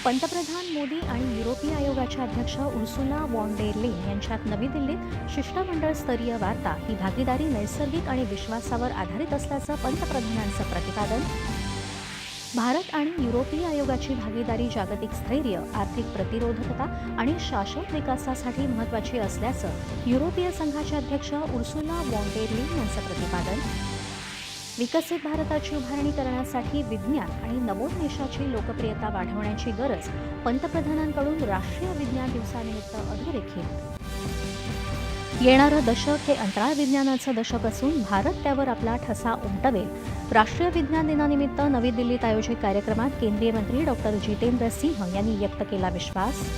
पंतप्रधान मोदी आणि युरोपीय आयोगाच्या अध्यक्ष उर्सुला वॉन डेर लेन यांच्यात नवी दिल्लीत शिष्टमंडळ स्तरीय वार्ता ही भागीदारी नैसर्गिक आणि विश्वासावर आधारित असल्याचं पंतप्रधानांचं प्रतिपादन. भारत आणि युरोपीय आयोगाची भागीदारी जागतिक स्थैर्य, आर्थिक प्रतिरोधकता आणि शाश्वत विकासासाठी महत्त्वाची असल्याचं युरोपीय संघाचे अध्यक्ष उर्सुला वॉन डेर लेन यांचं प्रतिपादन. विकसित भारताची उभारणी करण्यासाठी विज्ञान आणि नवोन्मेषाची लोकप्रियता वाढवण्याची गरज पंतप्रधानांकडून राष्ट्रीय विज्ञान दिवसानिमित्त अधोरेखित. येणारं दशक हे अंतराळ विज्ञानाचं दशक असून भारत त्यावर आपला ठसा उमटवेल. राष्ट्रीय विज्ञान दिनानिमित्त नवी दिल्लीत आयोजित कार्यक्रमात केंद्रीय मंत्री डॉक्टर जितेंद्र सिंह यांनी व्यक्त केला विश्वास.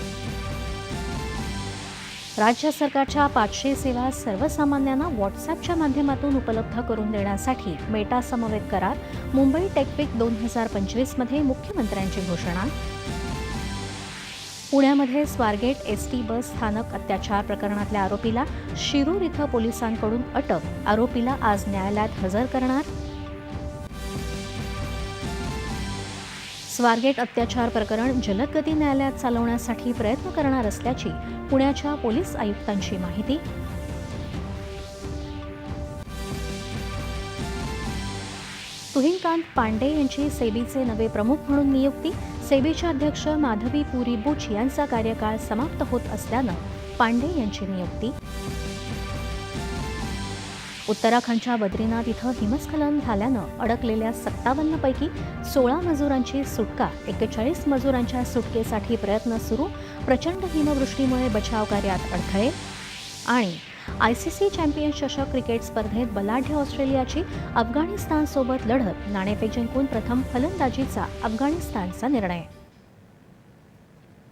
राज्य सरकारच्या 500 सेवा सर्वसामान्यांना व्हॉट्सअॅपच्या माध्यमातून उपलब्ध करून देण्यासाठी मेटा समवेत करार. मुंबई टेकवीक 2025 मध्ये मुख्यमंत्र्यांची घोषणा. पुण्यामध्ये स्वारगेट एसटी बस स्थानक अत्याचार प्रकरणातल्या आरोपीला शिरूर इथं पोलिसांकडून अटक. आरोपीला आज न्यायालयात हजर करणार. स्वारगेट अत्याचार प्रकरण जलद गती न्यायालयात चालवण्यासाठी प्रयत्न करणार असल्याची पुण्याच्या पोलीस आयुक्तांची माहिती. तुहिनकांत पांडे यांची सेबीचे नवे प्रमुख म्हणून नियुक्ती. सेबीचे अध्यक्ष माधवी पुरी बुच यांचा कार्यकाळ समाप्त होत असल्यानं पांडे यांची नियुक्ती. उत्तराखंडच्या बद्रीनाथ इथं हिमस्खलन झाल्यानं अडकलेल्या 57 पैकी 16 मजुरांची सुटका. 41 मजुरांच्या सुटकेसाठी प्रयत्न सुरू. प्रचंड हिमवृष्टीमुळे बचाव कार्यात अडथळे. आणि ICC चॅम्पियन्स चषक क्रिकेट स्पर्धेत बलाढ्य ऑस्ट्रेलियाची अफगाणिस्तानसोबत लढत. नाणेफेक जिंकून प्रथम फलंदाजीचा अफगाणिस्तानचा निर्णय.